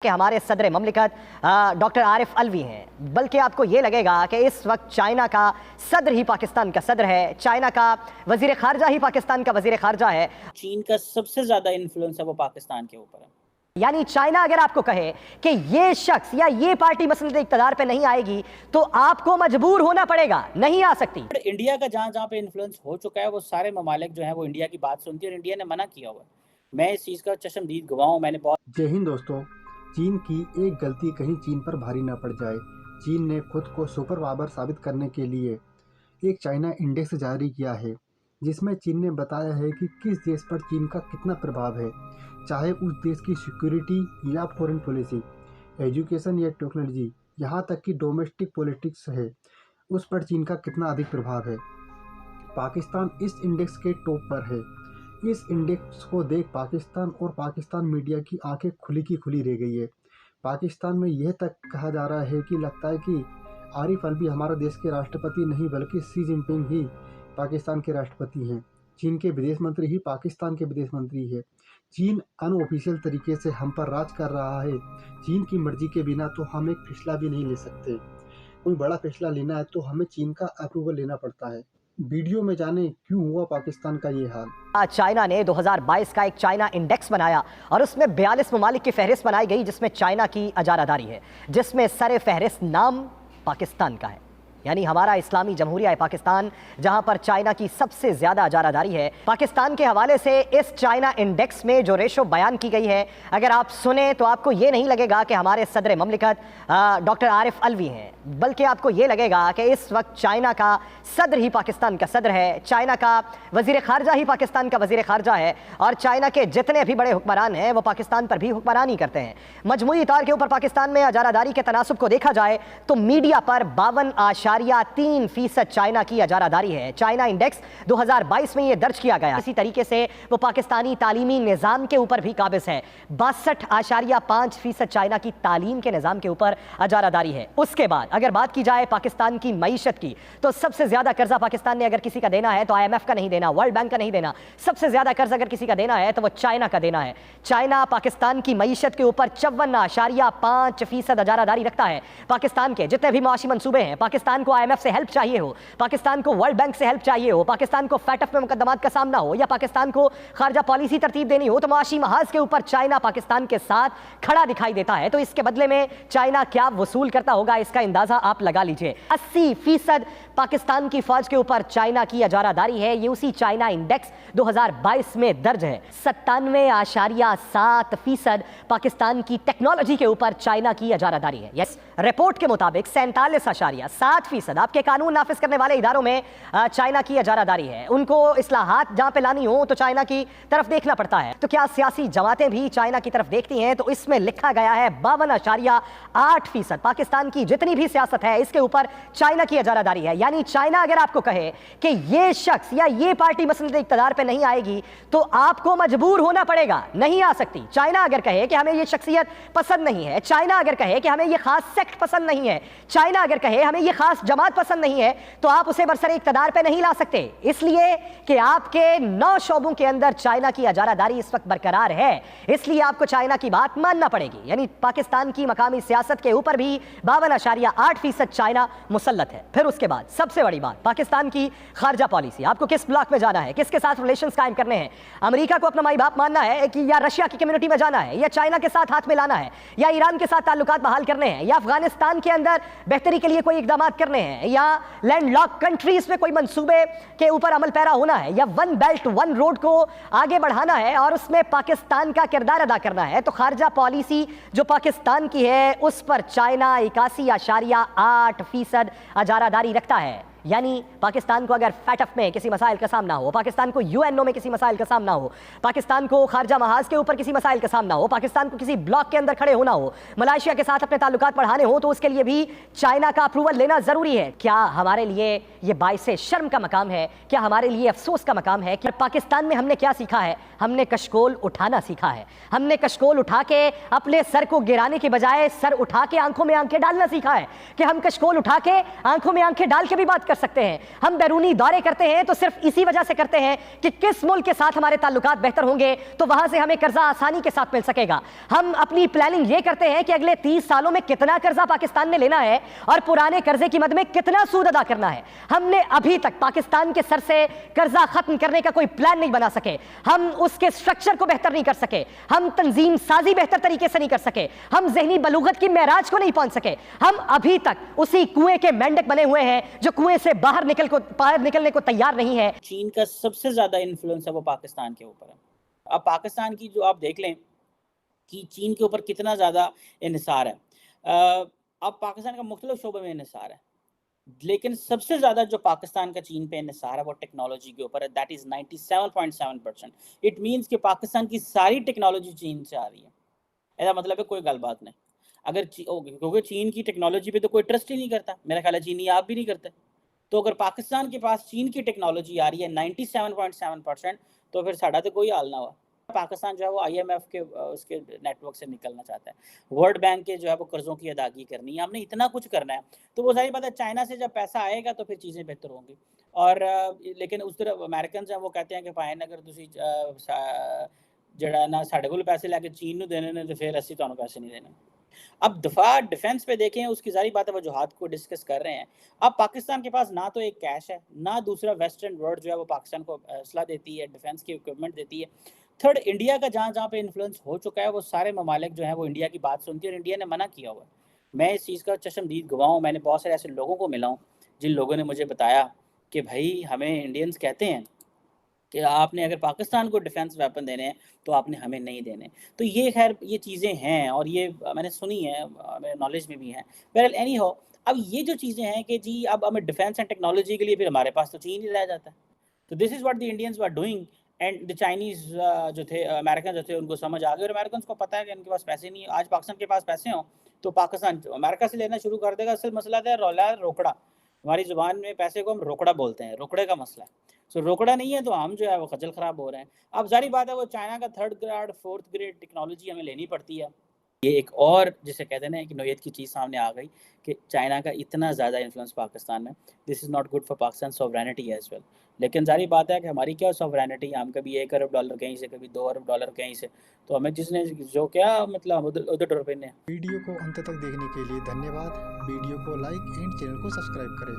کہ ہمارے صدر مملکت ڈاکٹر عارف الوی ہیں، بلکہ آپ کو یہ لگے گا کہ اس وقت چائنا کا صدر ہی پاکستان کا صدر ہے، چائنا کا وزیر خارجہ ہی پاکستان کا وزیر خارجہ ہے۔ چین کا سب سے زیادہ انفلوئنس ہے وہ پاکستان کے اوپر ہے۔ یعنی چائنا اگر آپ کو کہے کہ یہ شخص یا یہ پارٹی مسلط اقتدار پہ نہیں آئے گی تو آپ کو مجبور ہونا پڑے گا، نہیں آ سکتی۔ انڈیا کا جہاں جہاں پہ انفلوئنس ہو چکا ہے وہ سارے ممالک جو ہیں وہ انڈیا کی بات سنتی ہے اور انڈیا نے منع کیا ہوا ہے۔ میں اس چیز کا چشمدید گواہ ہوں۔ میں نے بہت جے ہند دوستوں، چین کی ایک غلطی کہیں چین پر بھاری نہ پڑ جائے۔ چین نے خود کو سپر پاور ثابت کرنے کے لیے ایک چائنا انڈیکس جاری کیا ہے، جس میں چین نے بتایا ہے کہ کس دیش پر چین کا کتنا پربھاؤ ہے، چاہے اس دیش کی سیکیورٹی یا فورن پالیسی، ایجوکیشن یا ٹیکنالوجی، یہاں تک کہ ڈومیسٹک پولیٹکس ہے، اس پر چین کا کتنا ادھک پربھاؤ ہے۔ پاکستان اس انڈیکس کے ٹاپ پر ہے۔ اس انڈیکس کو دیکھ پاکستان اور پاکستان میڈیا کی آنکھیں کھلی کی کھلی رہ گئی ہے۔ پاکستان میں یہ تک کہا جا رہا ہے کہ لگتا ہے کہ عارف الوی ہمارا دیش کے راشٹرپتی نہیں بلکہ شی جن پنگ ہی پاکستان کے راشٹرپتی ہیں۔ چین کے ودیش منتری ہی پاکستان کے ودیش منتری ہے۔ چین ان آفیشیل طریقے سے ہم پر راج کر رہا ہے۔ چین کی مرضی کے بنا تو ہم ایک فیصلہ بھی نہیں لے سکتے۔ کوئی بڑا فیصلہ لینا ہے تو ہمیں چین کا اپروول لینا پڑتا ہے۔ ویڈیو میں جانیں کیوں ہوا پاکستان کا یہ حال۔ چائنا نے 2022 کا ایک چائنا انڈیکس بنایا اور اس میں 42 ممالک کی فہرست بنائی گئی جس میں چائنا کی اجارہ ہے، جس میں سر فہرست نام پاکستان کا ہے، یعنی ہمارا اسلامی جمہوریہ پاکستان جہاں پر چائنا کی سب سے زیادہ اجارہ داری ہے۔ پاکستان کے حوالے سے اس چائنا انڈیکس میں جو ریشو بیان کی گئی ہے، اگر آپ سنیں تو آپ کو یہ نہیں لگے گا کہ ہمارے صدر مملکت ڈاکٹر عارف الوی ہیں، بلکہ آپ کو یہ لگے گا کہ اس وقت چائنا کا صدر ہی پاکستان کا صدر ہے، چائنا کا وزیر خارجہ ہی پاکستان کا وزیر خارجہ ہے، اور چائنا کے جتنے بھی بڑے حکمران ہیں وہ پاکستان پر بھی حکمرانی کرتے ہیں۔ مجموعی طور کے اوپر پاکستان میں اجارہ داری کے تناسب کو دیکھا جائے تو میڈیا پر 52.3% چائنا کی اجارہ داری ہے۔ چائنا انڈیکس 2022 میں یہ درج کیا گیا، اسی طریقے سے وہ پاکستانی تعلیمی نظام کے اوپر بھی قابض ہے۔ 62.5% چائنا کی تعلیم کے نظام کے اوپر اجارہ داری ہے۔ اس کے بعد اگر بات کی جائے پاکستان کی معیشت کی تو سب سے زیادہ قرضہ پاکستان نے اگر کسی کا دینا ہے تو IMF کا نہیں دینا، ورلڈ بینک کا نہیں دینا، سب سے زیادہ قرض اگر کسی کا دینا ہے تو وہ چائنا کا دینا ہے۔ چائنا پاکستان کی معیشت کے اوپر 54.5% اجارہ داری رکھتا ہے۔ پاکستان کے جتنے بھی معاشی منصوبے ہیں، پاکستان کو IMF سے ہیلپ چاہیے ہو، پاکستان کو ورلڈ بینک سے ہیلپ چاہیے ہو، پاکستان کو FATF میں مقدمات کا سامنا ہو، یا پاکستان کو خارجہ پالیسی ترتیب دینی ہو، تو معاشی محاذ کے اوپر چائنا پاکستان کے ساتھ کھڑا دکھائی دیتا ہے۔ تو اس کے بدلے میں چائنا کیا وصول کرتا ہوگا اس کا اندازہ آپ لگا لیجئے۔ 80% پاکستان کی فوج کے اوپر چائنا کی اجارہ داری ہے۔ یہ اسی چائنا انڈیکس 2022 میں درج ہے۔ 97.7% پاکستان کی ٹیکنالوجی کے اوپر چائنا کی اجارہ داری ہے۔ یس، رپورٹ کے مطابق 47.7% آپ کے قانون نافذ کرنے والے اداروں میں چائنا کی اجارہ داری ہے۔ ان کو اصلاحات جہاں پہ لانی ہو تو چائنا کی طرف دیکھنا پڑتا ہے۔ تو کیا سیاسی جماعتیں بھی چائنا کی طرف دیکھتی ہیں؟ تو اس میں لکھا گیا ہے 52.8% پاکستان کی جتنی بھی سیاست ہے اس کے اوپر چائنا کی اجارہ داری ہے۔ یعنی چائنا اگر آپ کو کہے کہ یہ شخص یا یہ پارٹی مسلط اقتدار پہ نہیں آئے گی تو آپ کو مجبور ہونا پڑے گا، نہیں آ سکتی۔ چائنا اگر کہے کہ ہمیں یہ شخصیت پسند نہیں ہے، چائنا اگر کہے کہ ہمیں یہ خاص سیکٹ پسند نہیں ہے، چائنا اگر کہے ہمیں یہ خاص جماعت پسند نہیں ہے، تو آپ اسے برسر اقتدار پہ نہیں لا سکتے، اس لیے کہ آپ کے 9 شعبوں کے اندر چائنا کی اجارہ داری اس وقت برقرار ہے۔ اس لیے آپ کو چائنا کی بات ماننا پڑے گی۔ یعنی پاکستان کی مقامی سیاست کے اوپر بھی 52.8% چائنا مسلط ہے۔ پھر اس کے بعد سب سے بڑی بات پاکستان کی خارجہ پالیسی، آپ کو کس بلاک میں جانا ہے، کس کے ساتھ ریلیشنز قائم کرنے ہیں، امریکہ کو اپنا مائی باپ ماننا ہے کہ یا رشیا کی کمیونٹی میں جانا ہے، یا چائنا کے ساتھ ہاتھ ملانا ہے، یا ایران کے ساتھ تعلقات بحال کرنے ہیں، یا افغانستان کے اندر بہتری کے لیے کوئی اقدامات کرنے ہیں، یا لینڈ لاک کنٹریز میں کوئی منصوبے کے اوپر عمل پیرا ہونا ہے، یا ون بیلٹ ون روڈ کو آگے بڑھانا ہے اور اس میں پاکستان کا کردار ادا کرنا ہے، تو خارجہ پالیسی جو پاکستان کی ہے اس پر چائنا 81.8% اجارہ داری رکھتا ہے۔ یعنی پاکستان کو اگر FATF میں کسی مسائل کا سامنا ہو، پاکستان کو UNO میں کسی مسائل کا سامنا ہو، پاکستان کو خارجہ محاذ کے اوپر کسی مسائل کا سامنا ہو، پاکستان کو کسی بلاک کے اندر کھڑے ہونا ہو، ملائیشیا کے ساتھ اپنے تعلقات بڑھانے ہو، تو اس کے لیے بھی چائنا کا اپروول لینا ضروری ہے۔ کیا ہمارے لیے یہ باعث شرم کا مقام ہے؟ کیا ہمارے لیے افسوس کا مقام ہے کہ پاکستان میں ہم نے کیا سیکھا ہے؟ ہم نے کشکول اٹھانا سیکھا ہے۔ ہم نے کشکول اٹھا کے اپنے سر کو گرانے کے بجائے سر اٹھا کے آنکھوں میں آنکھیں ڈالنا سیکھا ہے کہ ہم کشکول اٹھا کے آنکھوں میں آنکھیں ڈال کے بھی بات کر سکتے ہیں. ہم بیرونی دورے کرتے ہیں تو صرف اسی وجہ سے کرتے ہیں کہ کس ملک کے ساتھ ہمارے تعلقات بہتر ہوں گے تو وہاں سے ہمیں قرضہ آسانی کے ساتھ مل سکے گا. ہم اپنی پلاننگ یہ کرتے ہیں کہ اگلے 30 سالوں میں کتنا قرضہ پاکستان نے لینا ہے اور پرانے قرضے کی مد میں کتنا سود ادا کرنا ہے. ہم نے ابھی تک پاکستان کے سر سے قرضہ ختم کرنے کا کوئی پلان نہیں بنا سکے. ہم اس کے سٹرکچر کو بہتر نہیں کر سکے. ہم تنظیم سازی بہتر طریقے سے نہیں کر سکے. ہم ذہنی بلوغت کی معراج کو نہیں پہنچ سکے. ہم ابھی تک اسی کنویں کے مینڈک بنے ہوئے ہیں جو کنویں سے باہر نکلنے کو تیار نہیں ہے. چین کا سب سے زیادہ انفلوئنس ہے وہ پاکستان کے اوپر ہے. اب پاکستان کی جو آپ دیکھ لیں کہ چین کے اوپر کتنا زیادہ انحصار ہے. اب پاکستان کا مختلف شعبوں میں انحصار ہے لیکن سب سے زیادہ جو پاکستان کا چین پہ انحصار ہے وہ ٹیکنالوجی کے اوپر ہے. That is 97.7%. اٹ مینس کہ پاکستان کی ساری ٹیکنالوجی چین سے آ رہی ہے. ایسا مطلب ہے کوئی گل بات نہیں. اگر کیونکہ چین کی ٹیکنالوجی پہ تو کوئی ٹرسٹ ہی نہیں کرتا. میرا خیال ہے چینی آپ بھی نہیں کرتے. تو اگر پاکستان کے پاس چین کی ٹیکنالوجی آ رہی ہے 97.7%, تو پھر ساڑھا تو کوئی حال نہ ہوا. پاکستان جو ہے وہ IMF کے اس کے نیٹ ورک سے نکلنا چاہتا ہے. ورلڈ بینک کے جو ہے وہ قرضوں کی ادائیگی کرنی ہے. ہم نے اتنا کچھ کرنا ہے. تو وہ ظاہر بات ہے چائنا سے جب پیسہ آئے گا تو پھر چیزیں بہتر ہوں گی. اور لیکن اس طرح امریکنز ہیں وہ کہتے ہیں کہ فائن اگر تسی جڑا نا ساڑھے کول پیسے لے کے چین نو دینے نے تو پھر اسی تانوں پیسے نہیں دینے. اب دفاع ڈیفنس پہ دیکھیں اس کی ظاہری بات ہے وجوہات کو ڈسکس کر رہے ہیں. اب پاکستان کے پاس نہ تو ایک کیش ہے نہ دوسرا ویسٹرن ورلڈ جو ہے وہ پاکستان کو اسلحہ دیتی ہے, ڈیفنس کی اکوپمنٹ دیتی ہے. تھرڈ, انڈیا کا جہاں پہ انفلوئنس ہو چکا ہے وہ سارے ممالک جو ہیں وہ انڈیا کی بات سنتی ہے اور انڈیا نے منع کیا ہوا ہے. میں اس چیز کا چشمدید گواہ ہوں. میں نے بہت سارے ایسے لوگوں کو ملا ہوں جن لوگوں نے مجھے بتایا کہ بھائی ہمیں انڈینز کہتے ہیں کہ آپ نے اگر پاکستان کو ڈیفنس ویپن دینے ہیں تو آپ نے ہمیں نہیں دینے. تو یہ خیر یہ چیزیں ہیں اور یہ میں نے سنی ہے, میرے نالج میں بھی ہیں. بہرحال اینی ہو, اب یہ جو چیزیں ہیں کہ جی اب ہمیں ڈیفنس اینڈ ٹیکنالوجی کے لیے پھر ہمارے پاس تو چین ہی رہ جاتا ہے. تو this is what the Indians are doing. And the Chinese جو تھے امریکن جو تھے ان کو سمجھ آ گئی اور امریکنس کو پتہ ہے کہ ان کے پاس پیسے نہیں ہیں. آج پاکستان کے پاس پیسے ہوں تو پاکستان امریکہ سے لینا شروع کر دے گا. اصل مسئلہ ہے روکڑا. ہماری زبان میں پیسے کو ہم روکڑا بولتے ہیں, روکڑے کا مسئلہ ہے. سو روکڑا نہیں ہے تو ہم جو ہے وہ خجل خراب ہو رہے ہیں. اب ظاہری بات ہے وہ چائنا کا 3rd grade 4th grade technology ہمیں لینی پڑتی ہے. یہ ایک اور جسے کہتے ہیں کہ نوعیت کی چیز سامنے آ گئی کہ چائنا کا اتنا زیادہ انفلوئنس پاکستان میں. This is not good for Pakistan sovereignty as well. لیکن ظاہری بات ہے کہ ہماری کیا سوورینٹی, ہم کبھی $1 ارب کہیں سے, کبھی $2 ارب کہیں سے. تو ہمیں جس نے جو کیا مطلب ادھر ڈر پہ. ویڈیو کو انت تک دیکھنے کے لیے دھنیہ واد. ویڈیو کو لائک اینڈ چینل کو سبسکرائب کریں.